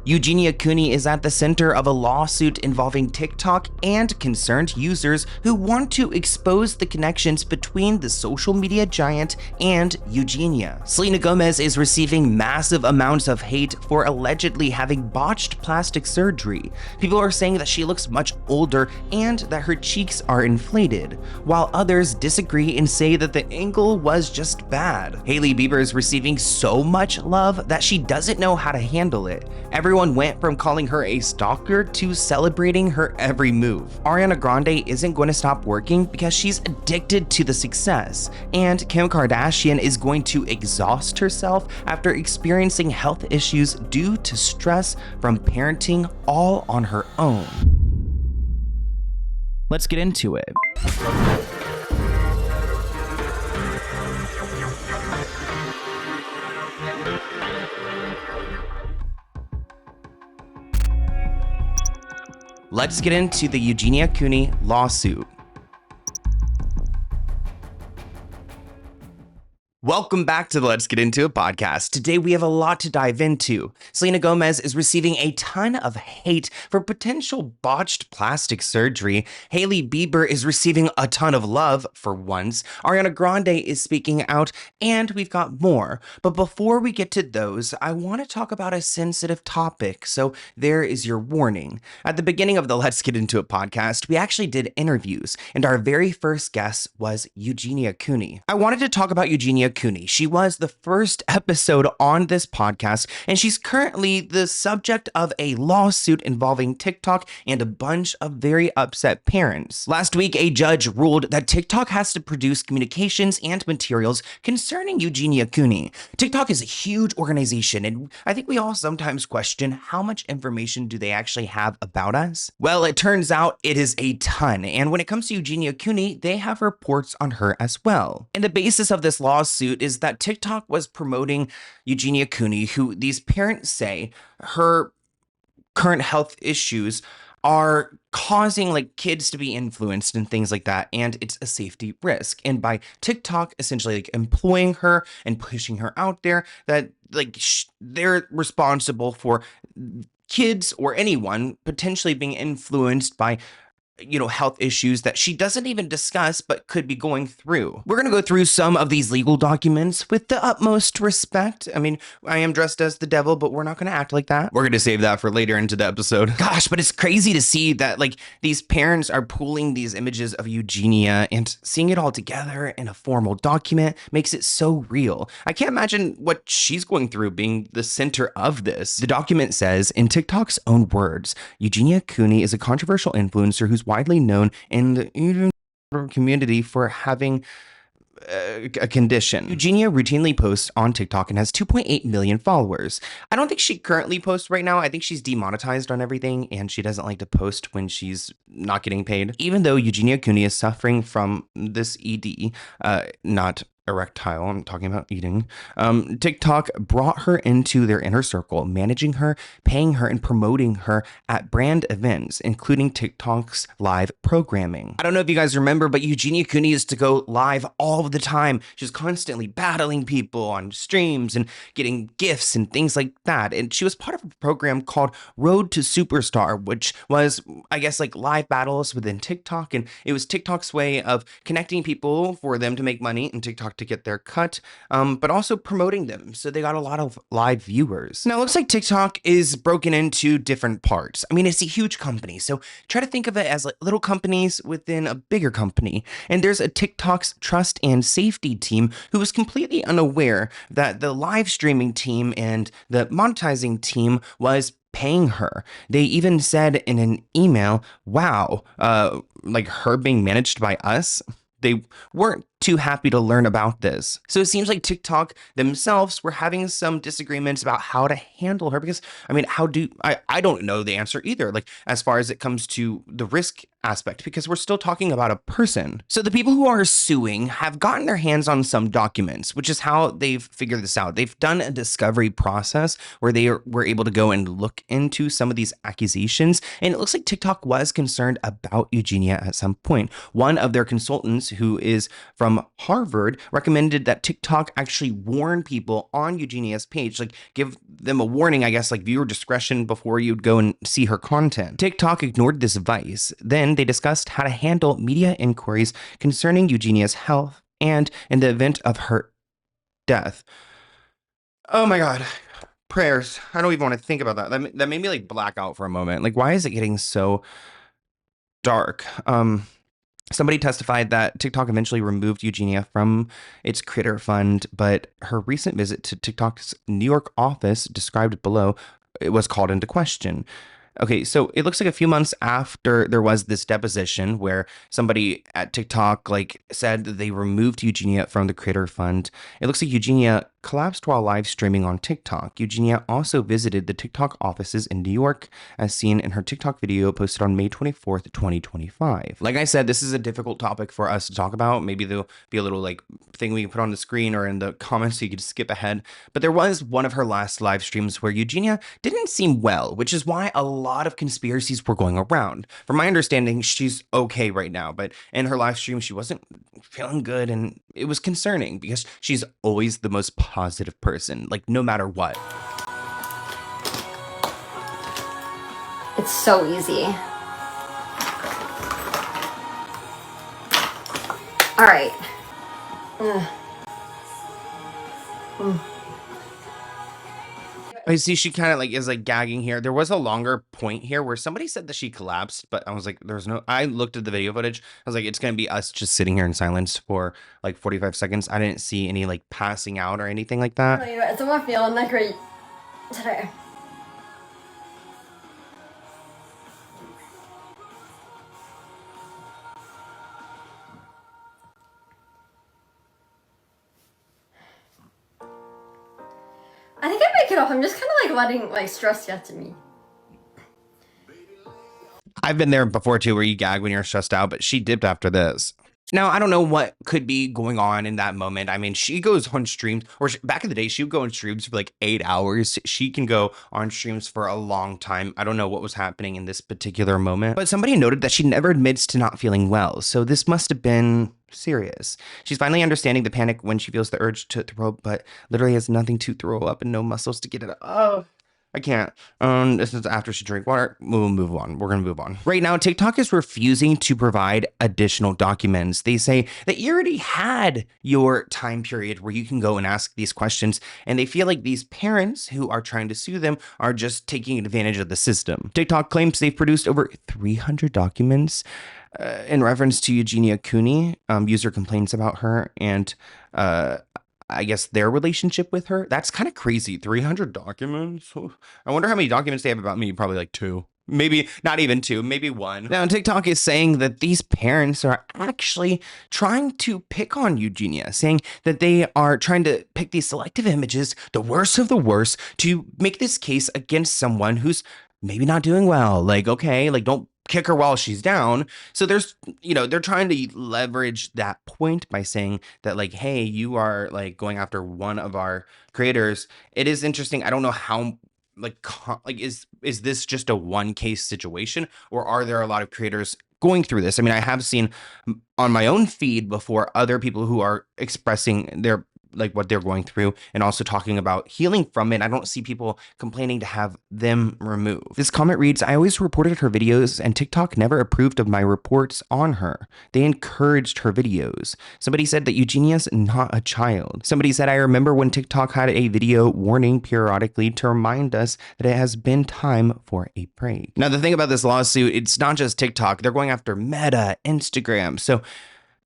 Eugenia Cooney is at the center of a lawsuit involving TikTok and concerned users who want to expose the connections between the social media giant and Eugenia. Selena Gomez is receiving massive amounts of hate for allegedly having botched plastic surgery. People are saying that she looks much older and that her cheeks are inflated, while others disagree and say that the angle was just bad. Hailey Bieber is receiving so much love that she doesn't know how to handle it. Everyone went from calling her a stalker to celebrating her every move. Ariana Grande isn't going to stop working because she's addicted to the success, and Kim Kardashian is going to exhaust herself after experiencing health issues due to stress from parenting all on her own. Let's get into it. Let's get into the Eugenia Cooney lawsuit. Welcome back to the Let's Get Into It podcast. Today we have a lot to dive into. Selena Gomez is receiving a ton of hate for potential botched plastic surgery. Hailey Bieber is receiving a ton of love for once. Ariana Grande is speaking out, and we've got more. But before we get to those, I want to talk about a sensitive topic, so there is your warning. At the beginning of the Let's Get Into It podcast, we actually did interviews, and our very first guest was Eugenia Cooney. I wanted to talk about Eugenia Cooney. She was the first episode on this podcast, and she's currently the subject of a lawsuit involving TikTok and a bunch of very upset parents. Last week, a judge ruled that TikTok has to produce communications and materials concerning Eugenia Cooney. TikTok is a huge organization, and I think we all sometimes question how much information do they actually have about us? Well, it turns out it is a ton, and when it comes to Eugenia Cooney, they have reports on her as well. And the basis of this lawsuit is that TikTok was promoting Eugenia Cooney, who these parents say her current health issues are causing like kids to be influenced and things like that, and it's a safety risk. And by TikTok essentially like employing her and pushing her out there, that like they're responsible for kids or anyone potentially being influenced by health issues that she doesn't even discuss but could be going through. We're going to go through some of these legal documents with the utmost respect. I mean, I am dressed as the devil, but we're not going to act like that. We're going to save that for later into the episode. Gosh, but it's crazy to see that like these parents are pulling these images of Eugenia and seeing it all together in a formal document makes it so real. I can't imagine what she's going through being the center of this. The document says, in TikTok's own words, Eugenia Cooney is a controversial influencer who's widely known in the community for having a condition. Eugenia routinely posts on TikTok and has 2.8 million followers. I don't think she currently posts right now. I think she's demonetized on everything and she doesn't like to post when she's not getting paid. Even though Eugenia Cooney is suffering from this ED, not erectile, I'm talking about eating, TikTok brought her into their inner circle, managing her, paying her, and promoting her at brand events, including TikTok's live programming. I don't know if you guys remember, but Eugenia Cooney used to go live all the time. She was constantly battling people on streams and getting gifts and things like that. And she was part of a program called Road to Superstar, which was, I guess, like live battles within TikTok. And it was TikTok's way of connecting people for them to make money and TikTok to get their cut, but also promoting them. So they got a lot of live viewers. Now, it looks like TikTok is broken into different parts. I mean, it's a huge company. So try to think of it as like little companies within a bigger company. And there's a TikTok's trust and safety team who was completely unaware that the live streaming team and the monetizing team was paying her. They even said in an email, wow, like her being managed by us. They weren't too happy to learn about this. So it seems like TikTok themselves were having some disagreements about how to handle her because, I mean, I don't know the answer either. Like, as far as it comes to the risk aspect because we're still talking about a person. So the people who are suing have gotten their hands on some documents, which is how they've figured this out. They've done a discovery process where were able to go and look into some of these accusations. And it looks like TikTok was concerned about Eugenia at some point. One of their consultants, who is from Harvard, recommended that TikTok actually warn people on Eugenia's page, like give them a warning, I guess, like viewer discretion before you'd go and see her content. TikTok ignored this advice. Then they discussed how to handle media inquiries concerning Eugenia's health and in the event of her death. Oh my God. Prayers. I don't even want to think about that. That made me like black out for a moment. Like, why is it getting so dark? Somebody testified that TikTok eventually removed Eugenia from its creator fund, but her recent visit to TikTok's New York office, described below, it was called into question. Okay, so it looks like a few months after there was this deposition where somebody at TikTok like said that they removed Eugenia from the creator fund. It looks like Eugenia collapsed while live streaming on TikTok. Eugenia also visited the TikTok offices in New York, as seen in her TikTok video posted on May 24th, 2025. Like I said, this is a difficult topic for us to talk about. Maybe there'll be a little like thing we can put on the screen or in the comments so you could skip ahead. But there was one of her last live streams where Eugenia didn't seem well, which is why a lot of conspiracies were going around. From my understanding, she's okay right now, but in her live stream, she wasn't feeling good, and it was concerning because she's always the most positive person, like no matter what. It's so easy. All right. I see she kind of like is like gagging here. There was a longer point here where somebody said that she collapsed, but I was like, there's no, I looked at the video footage. I was like, it's going to be us just sitting here in silence for like 45 seconds. I didn't see any like passing out or anything like that. It's not feeling that great today. I think I break it off. I'm just kind of like letting like stress get to me. I've been there before too, where you gag when you're stressed out, but she dipped after this. Now, I don't know what could be going on in that moment. I mean, she goes on streams, or back in the day, she would go on streams for like 8 hours. She can go on streams for a long time. I don't know what was happening in this particular moment, but somebody noted that she never admits to not feeling well. So this must have been serious. She's finally understanding the panic when she feels the urge to throw up, but literally has nothing to throw up and no muscles to get it up. Oh. I can't. This is after she drank water. We'll move on. We're going to move on. Right now, TikTok is refusing to provide additional documents. They say that you already had your time period where you can go and ask these questions, and they feel like these parents who are trying to sue them are just taking advantage of the system. TikTok claims they've produced over 300 documents in reference to Eugenia Cooney. User complaints about her and I guess their relationship with her. That's kind of crazy. 300 documents. I wonder how many documents they have about me. Probably like 2. Maybe not even 2, maybe 1. Now, TikTok is saying that these parents are actually trying to pick on Eugenia, saying that they are trying to pick these selective images, the worst of the worst, to make this case against someone who's maybe not doing well. Like, okay, like don't kick her while she's down. So there's, they're trying to leverage that point by saying that like, hey, you are like going after one of our creators. It is interesting. I don't know how like is this just a one case situation, or are there a lot of creators going through this? I mean, I have seen on my own feed before other people who are expressing their like what they're going through and also talking about healing from it. I don't see people complaining to have them removed. This comment reads, I always reported her videos and TikTok never approved of my reports on her. They encouraged her videos. Somebody said that Eugenia's not a child. Somebody said, I remember when TikTok had a video warning periodically to remind us that it has been time for a break. Now, the thing about this lawsuit, it's not just TikTok. They're going after Meta, Instagram. So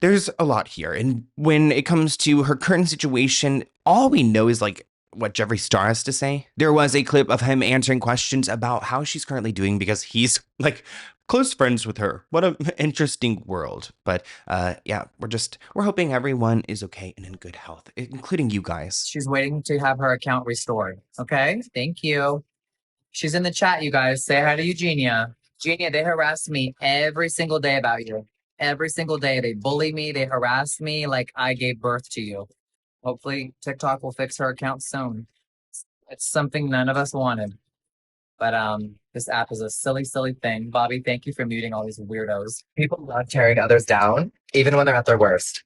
there's a lot here. And when it comes to her current situation, all we know is like what Jeffree Star has to say. There was a clip of him answering questions about how she's currently doing because he's like close friends with her. What an interesting world. But yeah, we're hoping everyone is okay and in good health, including you guys. She's waiting to have her account restored. Okay, thank you. She's in the chat, you guys. Say hi to Eugenia. Eugenia, they harass me every single day about you. Every single day. They bully me, they harass me like I gave birth to you. Hopefully, TikTok will fix her account soon. It's something none of us wanted. But this app is a silly, silly thing. Bobby, thank you for muting all these weirdos. People love tearing others down, even when they're at their worst.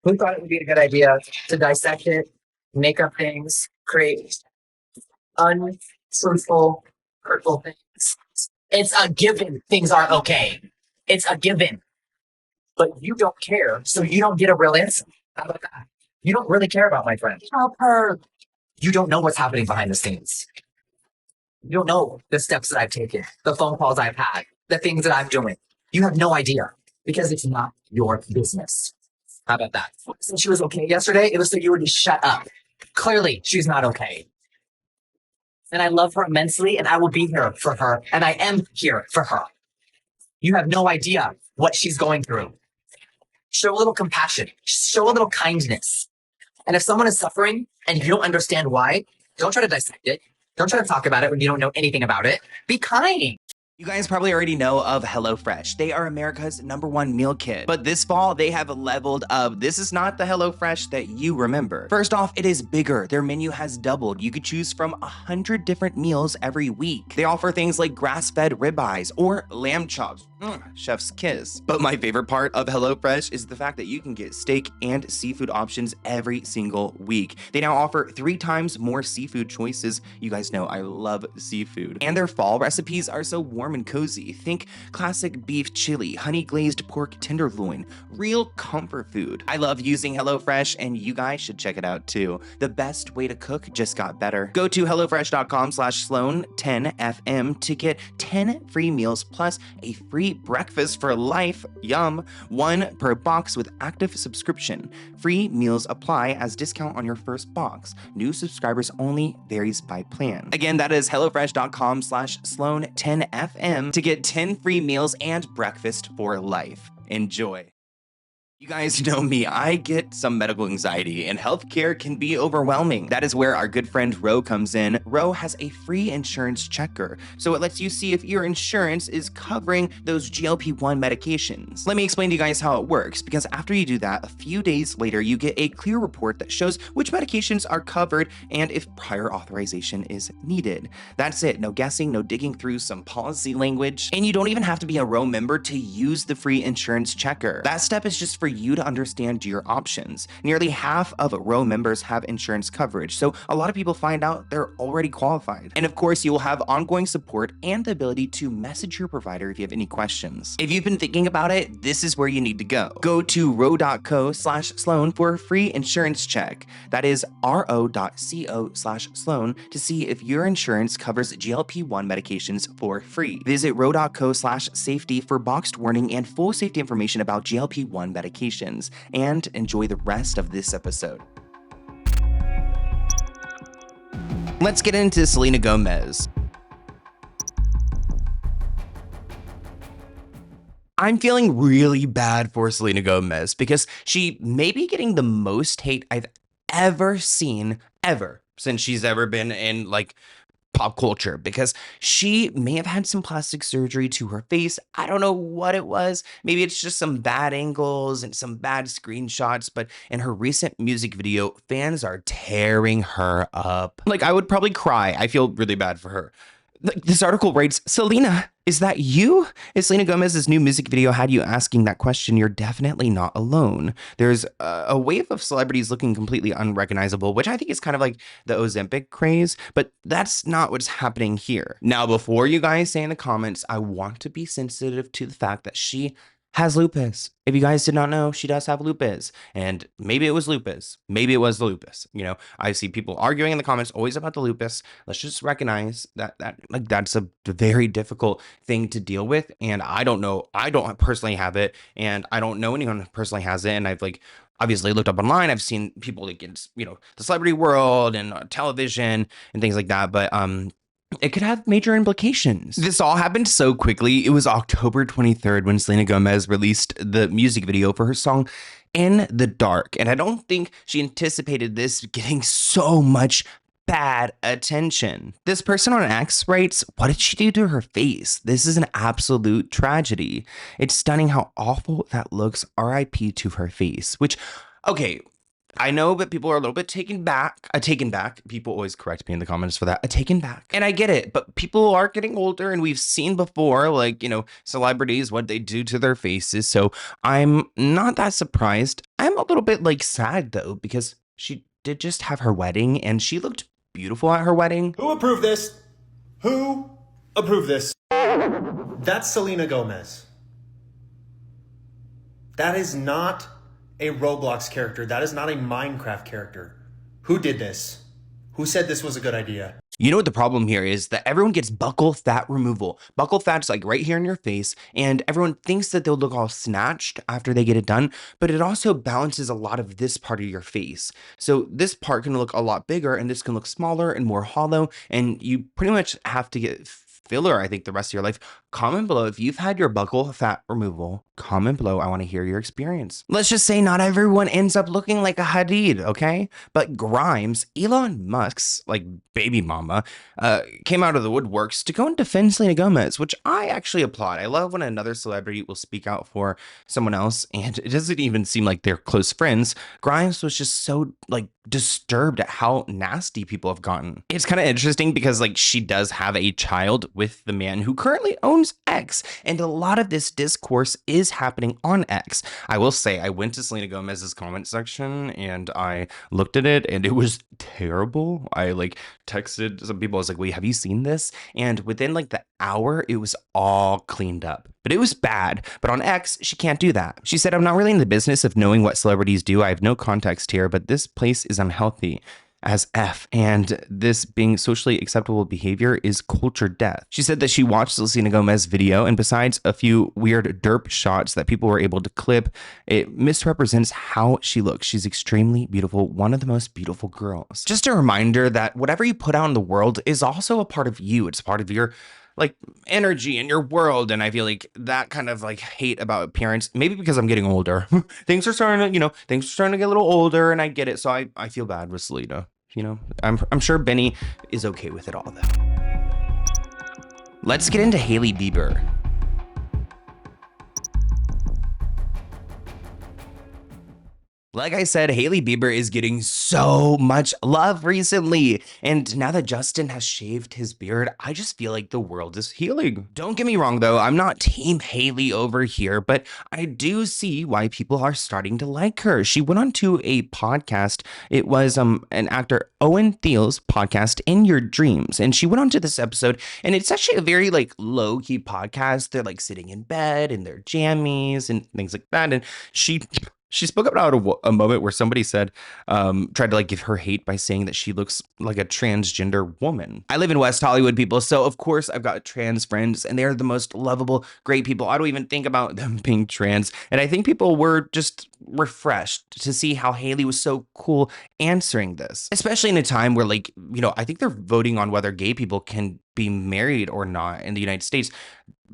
Who thought it would be a good idea to dissect it, make up things, create untruthful, hurtful things? It's a given. Things are okay. It's a given. But you don't care, so you don't get a real answer. How about that? You don't really care about my friend. Help her. You don't know what's happening behind the scenes. You don't know the steps that I've taken, the phone calls I've had, the things that I'm doing. You have no idea because it's not your business. How about that? Since she was okay yesterday, it was so you would just shut up. Clearly, she's not okay. And I love her immensely, and I will be here for her, and I am here for her. You have no idea what she's going through. Show a little compassion, show a little kindness. And if someone is suffering and you don't understand why, don't try to dissect it. Don't try to talk about it when you don't know anything about it. Be kind. You guys probably already know of HelloFresh. They are America's #1 meal kit. But this fall, they have leveled up. This is not the HelloFresh that you remember. First off, it is bigger. Their menu has doubled. You could choose from 100 different meals every week. They offer things like grass-fed ribeyes or lamb chops. Chef's kiss. But my favorite part of HelloFresh is the fact that you can get steak and seafood options every single week. They now offer 3 times more seafood choices. You guys know I love seafood. And their fall recipes are so warm and cozy. Think classic beef chili, honey glazed pork tenderloin, real comfort food. I love using HelloFresh, and you guys should check it out too. The best way to cook just got better. Go to HelloFresh.com/Sloan10FM to get 10 free meals plus a free breakfast for life. Yum. 1 per box with active subscription. Free meals apply as discount on your first box. New subscribers only, varies by plan. Again, that is HelloFresh.com/Sloan10FM to get 10 free meals and breakfast for life. Enjoy. You guys know me, I get some medical anxiety, and healthcare can be overwhelming. That is where our good friend Ro comes in. Ro has a free insurance checker, so it lets you see if your insurance is covering those GLP-1 medications. Let me explain to you guys how it works, because after you do that, a few days later, you get a clear report that shows which medications are covered and if prior authorization is needed. That's it, no guessing, no digging through some policy language, and you don't even have to be a Ro member to use the free insurance checker. That step is just for you to understand your options. Nearly half of Ro members have insurance coverage, so a lot of people find out they're already qualified. And of course, you will have ongoing support and the ability to message your provider if you have any questions. If you've been thinking about it, this is where you need to go. Go to ro.co/Sloan for a free insurance check. That is ro.co/Sloan to see if your insurance covers GLP-1 medications for free. Visit ro.co/safety for boxed warning and full safety information about GLP-1 medications. And enjoy the rest of this episode. Let's get into Selena Gomez. I'm feeling really bad for Selena Gomez because she may be getting the most hate I've ever seen, ever, since she's ever been in pop culture, because she may have had some plastic surgery to her face. I don't know what it was. Maybe it's just some bad angles and some bad screenshots, but in her recent music video, fans are tearing her up. I would probably cry. I feel really bad for her. This article writes, Selena, is that you? If Selena Gomez's new music video had you asking that question, you're definitely not alone. There's a wave of celebrities looking completely unrecognizable, which I think is kind of like the Ozempic craze, but that's not what's happening here. Now, before you guys say in the comments, I want to be sensitive to the fact that she has lupus. If you guys did not know, she does have lupus, and maybe it was lupus. Maybe it was the lupus. I see people arguing in the comments always about the lupus. Let's just recognize that that's a very difficult thing to deal with. And I don't know. I don't personally have it, and I don't know anyone who personally has it. And I've obviously looked up online. I've seen people against, the celebrity world and television and things like that. But it could have major implications. This all happened so quickly. It was October 23rd when Selena Gomez released the music video for her song In the Dark. And I don't think she anticipated this getting so much bad attention. This person on X writes, "What did she do to her face? This is an absolute tragedy. It's stunning how awful that looks. RIP to her face." Which, okay, I know that people are a little bit taken back. People always correct me in the comments for that. Taken back. And I get it, but people are getting older, and we've seen before, like, celebrities, what they do to their faces. So I'm not that surprised. I'm a little bit like sad though, because she did just have her wedding and she looked beautiful at her wedding. Who approved this? Who approved this? That's Selena Gomez. That is not a Roblox character. That is not a Minecraft character. Who did this? Who said this was a good idea? You know what the problem here is? That everyone gets buccal fat removal. Buccal fat's like right here in your face, and everyone thinks that they'll look all snatched after they get it done, but it also balances a lot of this part of your face. So this part can look a lot bigger, and this can look smaller and more hollow, and you pretty much have to get filler, I think, the rest of your life. Comment below if you've had your buccal fat removal. Comment below. I want to hear your experience. Let's just say not everyone ends up looking like a Hadid, okay? But Grimes, Elon Musk's like baby mama, came out of the woodworks to go and defend Selena Gomez, which I actually applaud. I love when another celebrity will speak out for someone else, and it doesn't even seem like they're close friends. Grimes was just so like disturbed at how nasty people have gotten. It's kind of interesting because like she does have a child with the man who currently owns X, and a lot of this discourse is happening on X. I will say I went to Selena Gomez's comment section and I looked at it and it was terrible. I like texted some people. I was like, "Wait, have you seen this?" And within like the hour, it was all cleaned up. But it was bad. But on X, she can't do that. She said, "I'm not really in the business of knowing what celebrities do. I have no context here, but this place is unhealthy as F, and this being socially acceptable behavior is culture death." She said that she watched the Selena Gomez video, and besides a few weird derp shots that people were able to clip, it misrepresents how she looks. She's extremely beautiful, one of the most beautiful girls. Just a reminder that whatever you put out in the world is also a part of you. It's part of your like energy in your world. And I feel like that kind of like hate about appearance, maybe because I'm getting older, things are starting to get a little older, and I get it. So I feel bad with Selena. I'm sure Benny is okay with it all though. Let's get into Hailey Bieber. Like I said, Hailey Bieber is getting so much love recently. And now that Justin has shaved his beard, I just feel like the world is healing. Don't get me wrong though, I'm not Team Hailey over here, but I do see why people are starting to like her. She went on to a podcast. It was an actor Owen Thiel's podcast, In Your Dreams. And she went on to this episode, and it's actually a very like low-key podcast. They're like sitting in bed in their jammies and things like that. And she spoke about a moment where somebody said, tried to like give her hate by saying that she looks like a transgender woman. I live in West Hollywood, people, so of course I've got trans friends, and they're the most lovable, great people. I don't even think about them being trans, and I think people were just refreshed to see how Hailey was so cool answering this, especially in a time where like, I think they're voting on whether gay people can be married or not in the United States.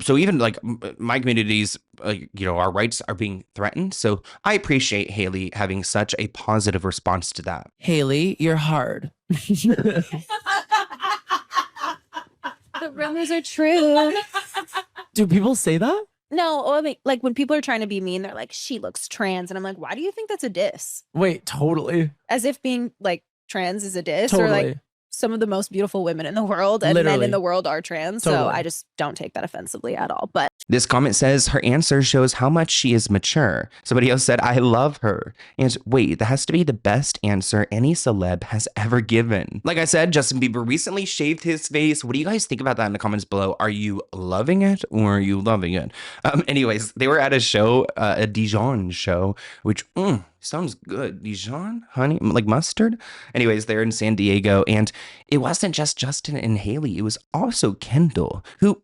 So even like my communities, our rights are being threatened. So I appreciate Hailey having such a positive response to that. Hailey, you're hard. The rumors are true. Do people say that? No, I mean, like when people are trying to be mean, they're like, "She looks trans," and I'm like, "Why do you think that's a diss?" Wait, totally. As if being like trans is a diss, Totally. or like some of the most beautiful women in the world and men Literally. in the world are trans. So Totally. I just don't take that offensively at all. But This comment says her answer shows how much she is mature. Somebody else said, "I love her." And wait, that has to be the best answer any celeb has ever given. Like I said, Justin Bieber recently shaved his face. What do you guys think about that in the comments below? Are you loving it or are you loving it? Anyways, they were at a show, a Dijon show, which sounds good. Dijon? Honey? Like mustard? Anyways, they're in San Diego, and it wasn't just Justin and Hailey. It was also Kendall, who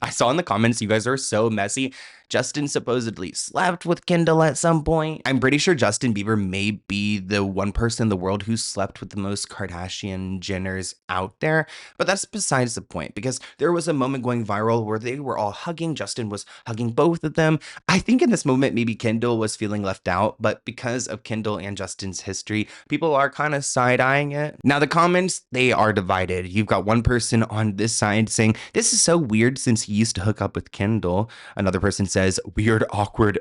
I saw in the comments, you guys are so messy. Justin supposedly slept with Kendall at some point. I'm pretty sure Justin Bieber may be the one person in the world who slept with the most Kardashian Jenners out there, but that's besides the point, because there was a moment going viral where they were all hugging. Justin was hugging both of them. I think in this moment, maybe Kendall was feeling left out, but because because of Kendall and Justin's history, people are kind of side-eyeing it. Now, the comments, they are divided. You've got one person on this side saying, this is so weird since he used to hook up with Kendall. Another person says, weird, awkward,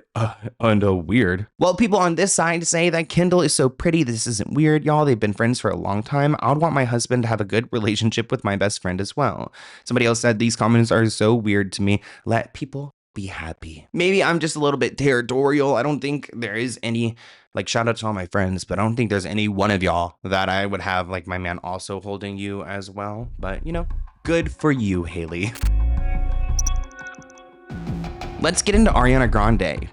and weird. Well, people on this side say that Kendall is so pretty, this isn't weird, y'all. They've been friends for a long time. I would want my husband to have a good relationship with my best friend as well. Somebody else said, these comments are so weird to me. Let people be happy. Maybe I'm just a little bit territorial. I don't think there is any, like, shout out to all my friends, but I don't think there's any one of y'all that I would have, like, my man also holding you as well. But, you know, good for you, Haley. Let's get into Ariana Grande.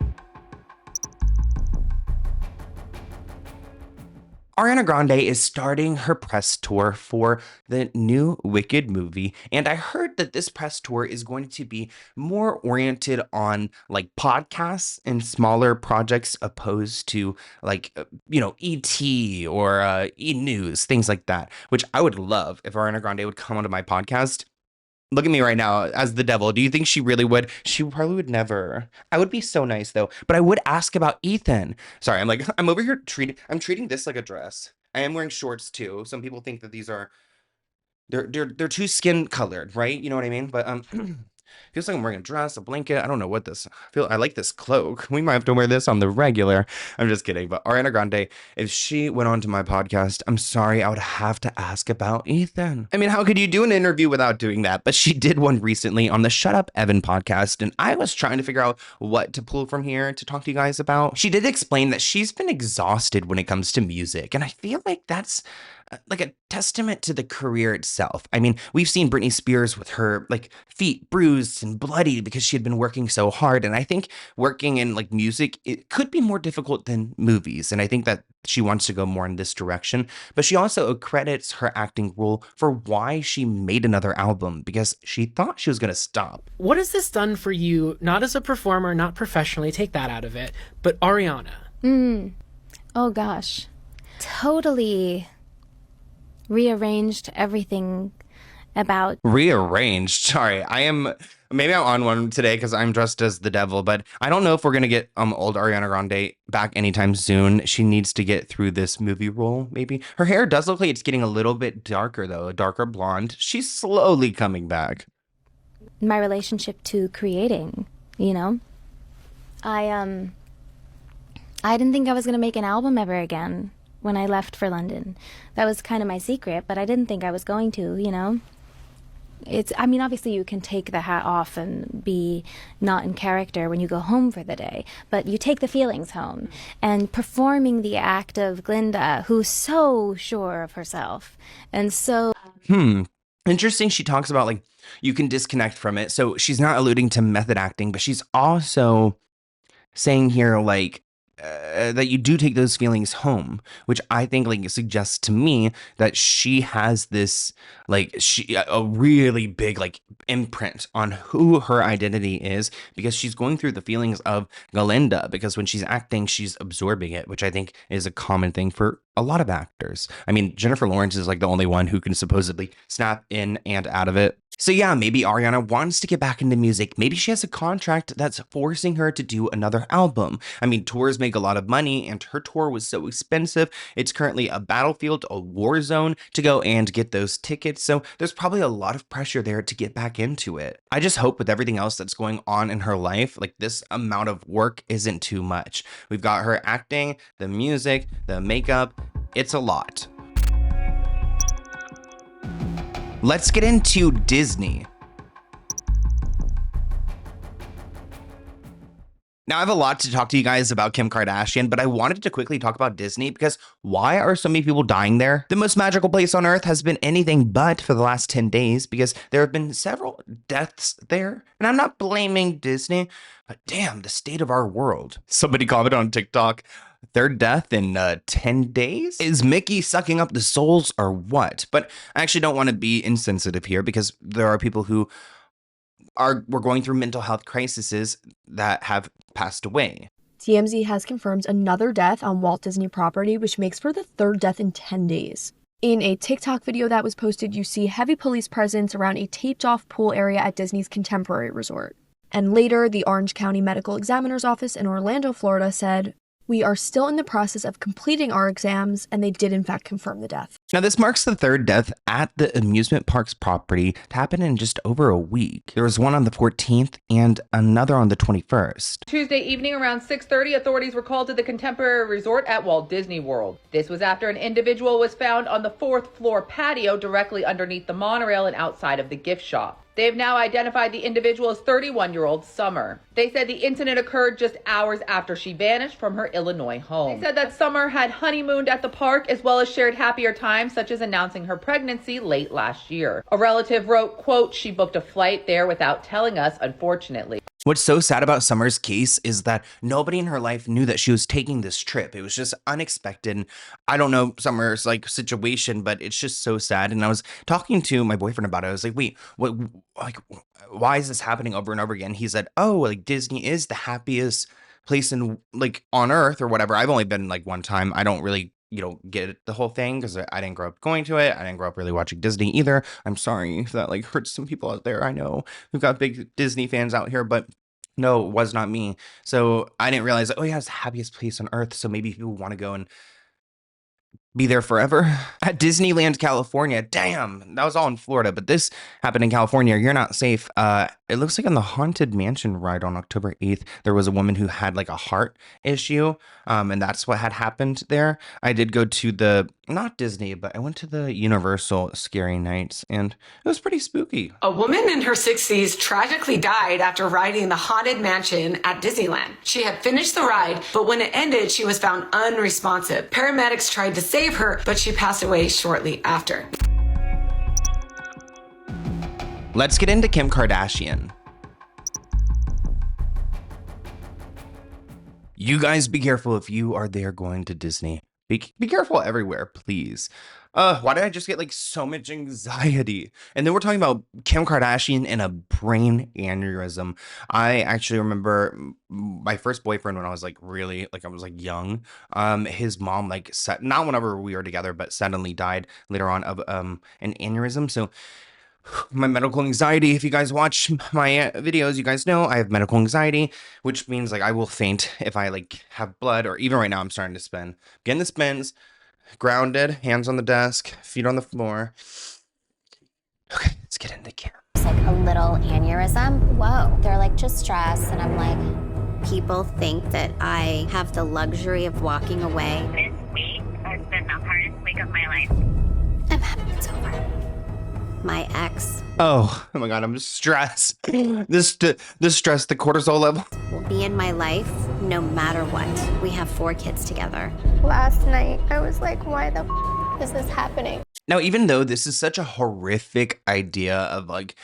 Ariana Grande is starting her press tour for the new Wicked movie, and I heard that this press tour is going to be more oriented on like podcasts and smaller projects opposed to like, ET or E-News, things like that, which I would love if Ariana Grande would come onto my podcast. Look at me right now as the devil. Do you think she really would? She probably would never. I would be so nice though. But I would ask about Ethan. Sorry, I'm over here treating this like a dress. I am wearing shorts too. Some people think that these are they're too skin colored, right? You know what I mean? But feels like I'm wearing a dress, a blanket. I don't know what this. I like this cloak. We might have to wear this on the regular. I'm just kidding. But Ariana Grande, if she went on to my podcast, I'm sorry, I would have to ask about Ethan. I mean, how could you do an interview without doing that? But she did one recently on the Shut Up Evan podcast, and I was trying to figure out what to pull from here to talk to you guys about. She did explain that she's been exhausted when it comes to music, and I feel like that's like a testament to the career itself. I mean, we've seen Britney Spears with her like feet bruised and bloody because she had been working so hard. And I think working in like music, it could be more difficult than movies. And I think that she wants to go more in this direction, but she also credits her acting role for why she made another album, because she thought she was going to stop. What has this done for you, not as a performer, not professionally, take that out of it, but Ariana? Oh gosh. Totally rearranged everything about Rearranged. Sorry, maybe I'm on one today because I'm dressed as the devil, but I don't know if we're gonna get old Ariana Grande back anytime soon. She needs to get through this movie role, maybe. Her hair does look like it's getting a little bit darker though, a darker blonde. She's slowly coming back. my relationship to creating, you know? I didn't think I was going to make an album ever again when I left for London. That was kind of my secret, but I didn't think I was going to, you know? I mean, obviously you can take the hat off and be not in character when you go home for the day, but you take the feelings home. And performing the act of Glinda, who's so sure of herself and so... Interesting. She talks about, like, you can disconnect from it. So she's not alluding to method acting, but she's also saying here, like, that you do take those feelings home, which I think like suggests to me that she has this like a really big like imprint on who her identity is, because she's going through the feelings of Galinda, because when she's acting, she's absorbing it, which I think is a common thing for a lot of actors. I mean, Jennifer Lawrence is like the only one who can supposedly snap in and out of it. So yeah, maybe Ariana wants to get back into music. Maybe she has a contract that's forcing her to do another album. I mean, tours make a lot of money, and her tour was so expensive. It's currently a battlefield, a war zone to go and get those tickets. So there's probably a lot of pressure there to get back into it. I just hope with everything else that's going on in her life, like this amount of work isn't too much. We've got her acting, the music, the makeup. It's a lot. Let's get into Disney. Now, I have a lot to talk to you guys about Kim Kardashian, but I wanted to quickly talk about Disney because why are so many people dying there? The most magical place on earth has been anything but for the last 10 days because there have been several deaths there. And I'm not blaming Disney, but damn, the state of our world. Somebody commented on TikTok, third death in 10 days? Is Mickey sucking up the souls or what? But I actually don't want to be insensitive here because there are people who we're going through mental health crises that have passed away. TMZ has confirmed another death on Walt Disney property, which makes for the third death in 10 days. In a TikTok video that was posted, you see heavy police presence around a taped-off pool area at Disney's Contemporary Resort. And later, the Orange County Medical Examiner's Office in Orlando, Florida said, We are still in the process of completing our exams, and they did in fact confirm the death. Now, this marks the third death at the amusement park's property to happen in just over a week. There was one on the 14th and another on the 21st. Tuesday evening around 6:30, authorities were called to the Contemporary Resort at Walt Disney World. This was after an individual was found on the 4th floor patio directly underneath the monorail and outside of the gift shop. They have now identified the individual as 31-year-old Summer. They said the incident occurred just hours after she vanished from her Illinois home. They said that Summer had honeymooned at the park as well as shared happier times, such as announcing her pregnancy late last year. A relative wrote, quote, "She booked a flight there without telling us, unfortunately." What's so sad about Summer's case is that nobody in her life knew that she was taking this trip. It was just unexpected. I don't know Summer's like situation, but it's just so sad. And I was talking to my boyfriend about it. I was like, wait, what, like, why is this happening over and over again? He said, oh, like Disney is the happiest place in like on earth or whatever. I've only been like one time. I don't really get the whole thing because I didn't grow up going to it. I didn't grow up really watching Disney either. I'm sorry if that like hurts some people out there. I know we've got big Disney fans out here, but no, it was not me. So I didn't realize, oh yeah, it's the happiest place on earth. So maybe people want to go and be there forever. At Disneyland, California. Damn, that was all in Florida, but this happened in California. You're not safe. It looks like on the Haunted Mansion ride on October 8th, there was a woman who had like a heart issue, and that's what had happened there. I did go to not Disney, but I went to the Universal Scary Nights, and it was pretty spooky. A woman in her 60s tragically died after riding the Haunted Mansion at Disneyland. She had finished the ride, but when it ended, she was found unresponsive. Paramedics tried to save her, but she passed away shortly after. Let's get into Kim Kardashian. You guys be careful if you are there going to Disney. Be careful everywhere, please. Why did I just get like so much anxiety? And then we're talking about Kim Kardashian and a brain aneurysm. I actually remember my first boyfriend when I was like really like I was like young. His mom like not whenever we were together, but suddenly died later on of an aneurysm. So my medical anxiety, if you guys watch my videos, you guys know I have medical anxiety, which means like I will faint if I like have blood, or even right now I'm starting to spin. Getting the spins, grounded, hands on the desk, feet on the floor. Okay, let's get into Kim. It's like a little aneurysm. Whoa. They're like, just stress. And I'm like, people think that I have the luxury of walking away. This week has been the hardest week of my life. I'm happy it's over. My ex. Oh my God, I'm stressed. This stress, the cortisol level. Will be in my life no matter what. We have 4 kids together. Last night, I was like, why the is this happening? Now, even though this is such a horrific idea of like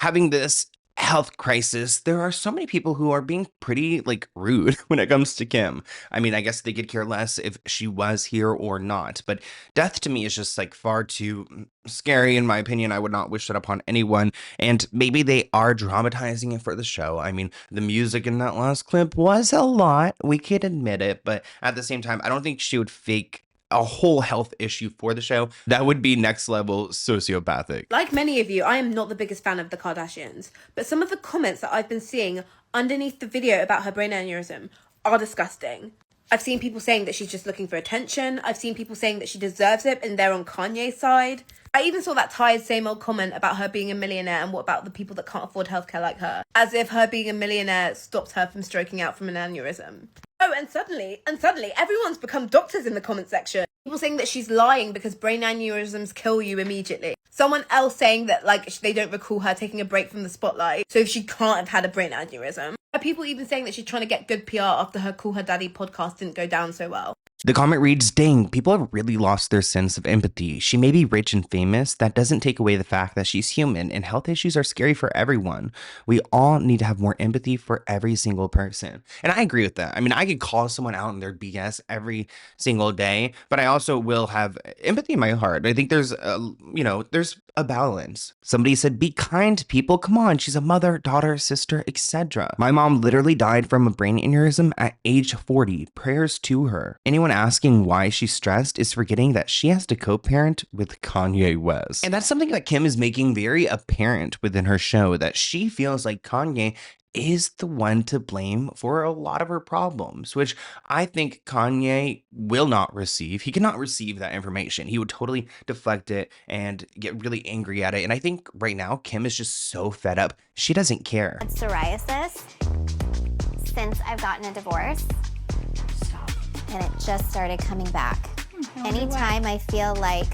having this health crisis, there are so many people who are being pretty like rude when it comes to Kim. I mean, I guess they could care less if she was here or not, but death to me is just like far too scary in my opinion. I would not wish that upon anyone, and maybe they are dramatizing it for the show. I mean, the music in that last clip was a lot, we could admit it, but at the same time, I don't think she would fake a whole health issue for the show. That would be next level sociopathic. Like many of you, I am not the biggest fan of the Kardashians, but some of the comments that I've been seeing underneath the video about her brain aneurysm are disgusting. I've seen people saying that she's just looking for attention. I've seen people saying that she deserves it and they're on Kanye's side. I even saw that tired same old comment about her being a millionaire and what about the people that can't afford healthcare like her, as if her being a millionaire stops her from stroking out from an aneurysm. Oh, and suddenly, everyone's become doctors in the comment section. People saying that she's lying because brain aneurysms kill you immediately. Someone else saying that, like, they don't recall her taking a break from the spotlight, so she can't have had a brain aneurysm. People even saying that she's trying to get good PR after her Call Her Daddy podcast didn't go down so well. The comment reads, dang, people have really lost their sense of empathy. She may be rich and famous. That doesn't take away the fact that she's human, and health issues are scary for everyone. We all need to have more empathy for every single person. And I agree with that. I mean, I could call someone out on their BS every single day, but I also will have empathy in my heart. I think there's a balance. Somebody said, be kind to people. Come on, she's a mother, daughter, sister, etc. My mom literally died from a brain aneurysm at age 40. Prayers to her. Anyone asking why she's stressed is forgetting that she has to co-parent with Kanye West. And that's something that Kim is making very apparent within her show, that she feels like Kanye is the one to blame for a lot of her problems, which I think Kanye will not receive. He cannot receive that information. He would totally deflect it and get really angry at it. And I think right now, Kim is just so fed up. She doesn't care. Psoriasis since I've gotten a divorce. Stop. And it just started coming back. Anytime I feel like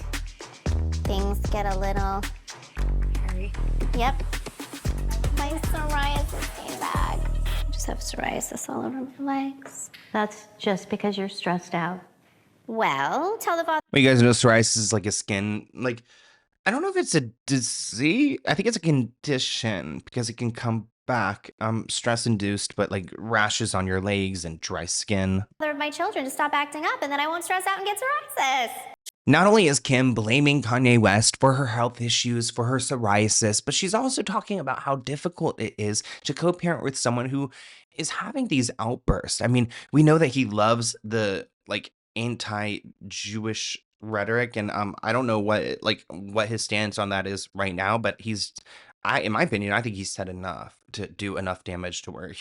things get a little... Yep. My psoriasis came back. I just have psoriasis all over my legs. That's just because you're stressed out. Well, tell the father. Well, you guys know psoriasis is like a skin, like, I don't know if it's a disease. I think it's a condition because it can come back, stress induced, but like rashes on your legs and dry skin. Of my children to stop acting up, and then I won't stress out and get psoriasis. Not only is Kim blaming Kanye West for her health issues, for her psoriasis, but she's also talking about how difficult it is to co-parent with someone who is having these outbursts. I mean, we know that he loves the like anti-Jewish rhetoric, and I don't know what his stance on that is right now, but in my opinion, I think he's said enough to do enough damage to where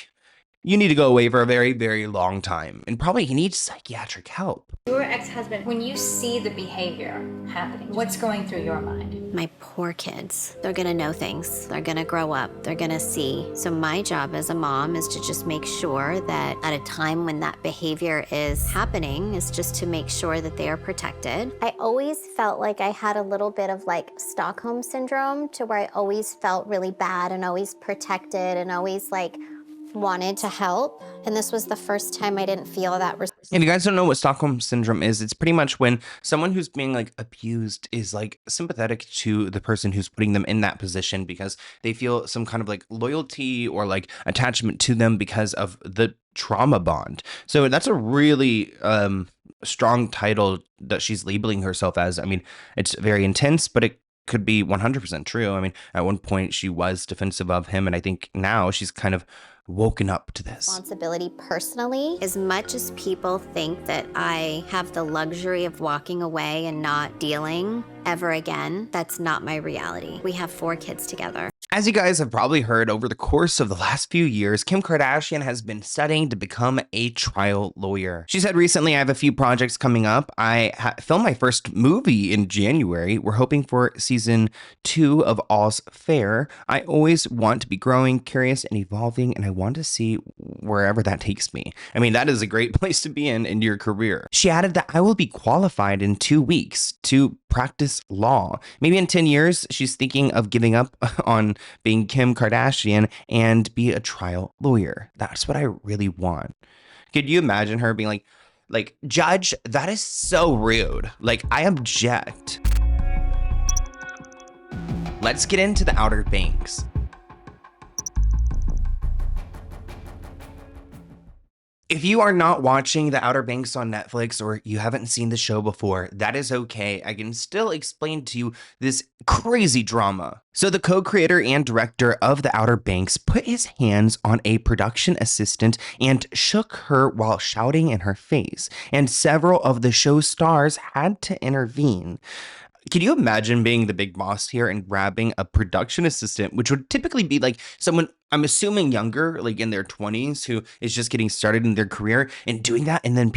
you need to go away for a very, very long time. And probably he needs psychiatric help. Your ex-husband, when you see the behavior happening, what's going through your mind? My poor kids. They're gonna know things. They're gonna grow up. They're gonna see. So my job as a mom is to just make sure that at a time when that behavior is happening is just to make sure that they are protected. I always felt like I had a little bit of like Stockholm syndrome, to where I always felt really bad and always protected and always like wanted to help, and this was the first time I didn't feel that. And you guys don't know what Stockholm syndrome is. It's pretty much when someone who's being like abused is like sympathetic to the person who's putting them in that position because they feel some kind of like loyalty or like attachment to them because of the trauma bond. So that's a really strong title that she's labeling herself as. I mean, it's very intense, but it could be 100% true. I mean, at one point she was defensive of him, and I think now she's kind of woken up to this. Responsibility personally. As much as people think that I have the luxury of walking away and not dealing ever again, that's not my reality. We have 4 kids together. As you guys have probably heard, over the course of the last few years, Kim Kardashian has been studying to become a trial lawyer. She said recently, I have a few projects coming up. I filmed my first movie in January. We're hoping for season 2 of All's Fair. I always want to be growing, curious, and evolving, and I want to see wherever that takes me. I mean, that is a great place to be in your career. She added that I will be qualified in 2 weeks to practice law. Maybe in 10 years, she's thinking of giving up on being Kim Kardashian and be a trial lawyer. That's what I really want. Could you imagine her being like, Judge, that is so rude. Like, I object. Let's get into the Outer Banks. If you are not watching The Outer Banks on Netflix or you haven't seen the show before, that is okay. I can still explain to you this crazy drama. So the co-creator and director of The Outer Banks put his hands on a production assistant and shook her while shouting in her face, and several of the show's stars had to intervene. Can you imagine being the big boss here and grabbing a production assistant, which would typically be like someone, I'm assuming younger, like in their 20s, who is just getting started in their career, and doing that, and then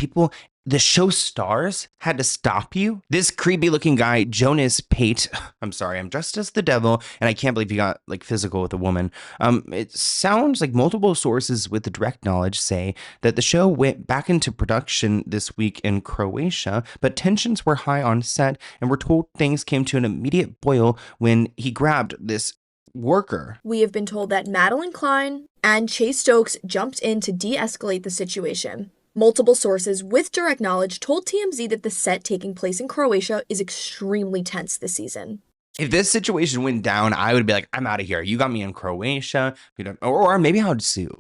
the show stars had to stop you? This creepy looking guy, Jonas Pate, I'm sorry, I'm dressed as the devil, and I can't believe he got like physical with a woman. It sounds like multiple sources with direct knowledge say that the show went back into production this week in Croatia, but tensions were high on set, and we're told things came to an immediate boil when he grabbed this worker. We have been told that Madeline Klein and Chase Stokes jumped in to de-escalate the situation. Multiple sources with direct knowledge told TMZ that the set taking place in Croatia is extremely tense this season. If this situation went down, I would be like, I'm out of here. You got me in Croatia. Or maybe I would sue.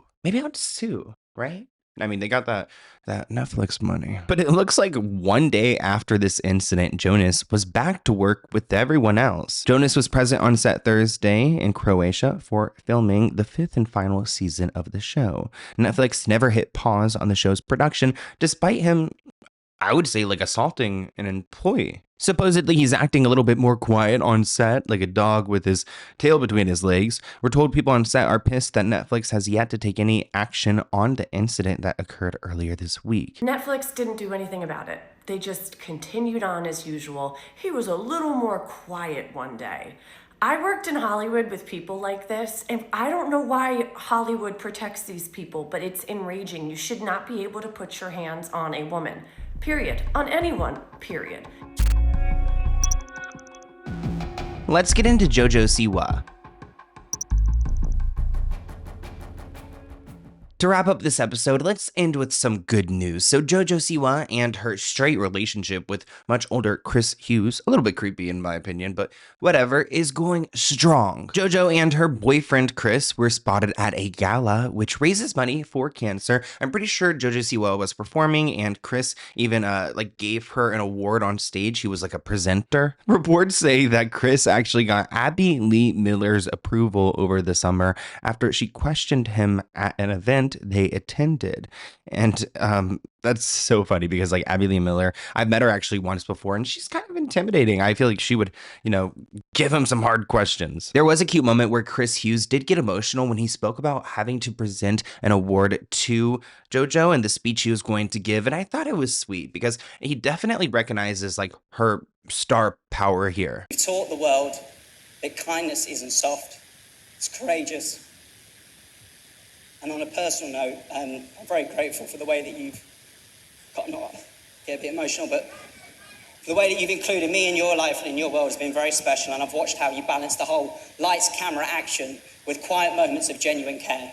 Right? I mean, they got that Netflix money. But it looks like one day after this incident, Jonas was back to work with everyone else. Jonas was present on set Thursday in Croatia for filming the 5th and final season of the show. Netflix never hit pause on the show's production, despite him, I would say like assaulting an employee. Supposedly, he's acting a little bit more quiet on set, like a dog with his tail between his legs. We're told people on set are pissed that Netflix has yet to take any action on the incident that occurred earlier this week. Netflix didn't do anything about it. They just continued on as usual. He was a little more quiet one day. I worked in Hollywood with people like this, and I don't know why Hollywood protects these people, but it's enraging. You should not be able to put your hands on a woman. Period. On anyone. Period. Let's get into JoJo Siwa. To wrap up this episode, let's end with some good news. So JoJo Siwa and her straight relationship with much older Chris Hughes, a little bit creepy in my opinion, but whatever, is going strong. JoJo and her boyfriend Chris were spotted at a gala which raises money for cancer. I'm pretty sure JoJo Siwa was performing and Chris even gave her an award on stage. He was like a presenter. Reports say that Chris actually got Abby Lee Miller's approval over the summer after she questioned him at an event they attended. And that's so funny because like Abby Lee Miller, I've met her actually once before and she's kind of intimidating. I feel like she would, give him some hard questions. There was a cute moment where Chris Hughes did get emotional when he spoke about having to present an award to JoJo and the speech he was going to give. And I thought it was sweet because he definitely recognizes like her star power here. You've taught the world that kindness isn't soft, it's courageous. And on a personal note, I'm very grateful for the way that you've get a bit emotional, but the way that you've included me in your life and in your world has been very special, and I've watched how you balance the whole lights, camera, action with quiet moments of genuine care.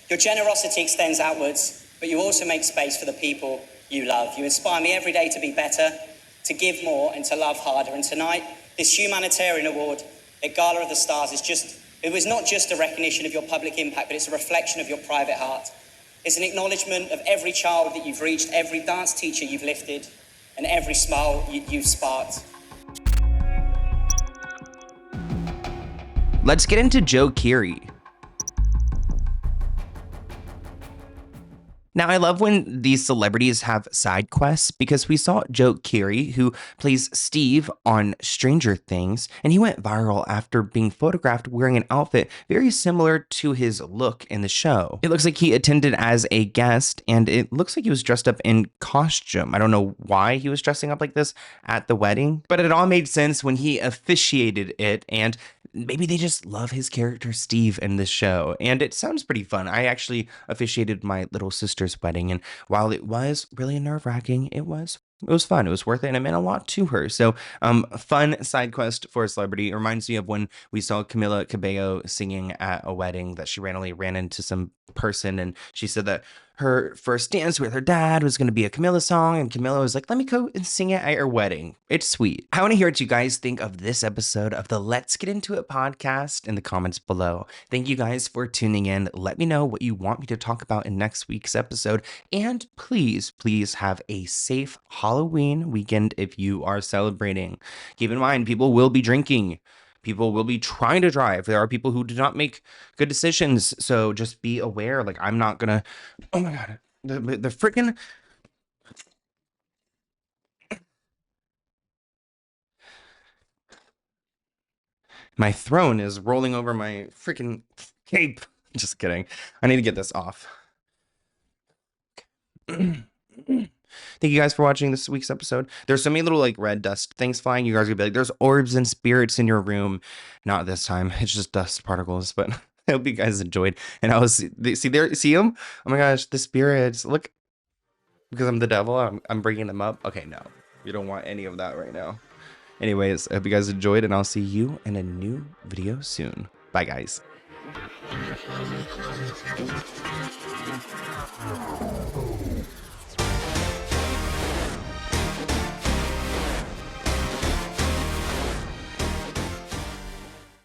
Your generosity extends outwards, but you also make space for the people you love. You inspire me every day to be better, to give more, and to love harder. And tonight, this humanitarian award at Gala of the Stars it was not just a recognition of your public impact, but it's a reflection of your private heart. It's an acknowledgement of every child that you've reached, every dance teacher you've lifted, and every smile you've sparked. Let's get into Joe Keery. Now, I love when these celebrities have side quests because we saw Joe Keery, who plays Steve on Stranger Things, and he went viral after being photographed wearing an outfit very similar to his look in the show. It looks like he attended as a guest, and it looks like he was dressed up in costume. I don't know why he was dressing up like this at the wedding, but it all made sense when he officiated it, and maybe they just love his character Steve in this show, and it sounds pretty fun. I actually officiated my little sister's wedding, and while it was really nerve-wracking, it was fun. It was worth it, and it meant a lot to her. So, fun side quest for a celebrity. It reminds me of when we saw Camila Cabello singing at a wedding that she randomly ran into some person, and she said that her first dance with her dad was going to be a Camila song, and Camila was like, let me go and sing it at your wedding. It's sweet. I want to hear what you guys think of this episode of the Let's Get Into It podcast in the comments below. Thank you guys for tuning in. Let me know what you want me to talk about in next week's episode, and please have a safe Halloween weekend if you are celebrating. Keep in mind, people will be drinking. People will be trying to drive. There are people who do not make good decisions. So just be aware. Like, I'm not gonna, oh my God, the freaking, my throne is rolling over my freaking cape. Just kidding. I need to get this off. Thank you guys for watching this week's episode. There's so many little like red dust things flying. You guys are gonna be like, there's orbs and spirits in your room. Not this time. It's just dust particles. But I hope you guys enjoyed. And I was see them? Oh my gosh, the spirits. Look, because I'm the devil. I'm bringing them up. Okay, no, you don't want any of that right now. Anyways, I hope you guys enjoyed, and I'll see you in a new video soon. Bye, guys.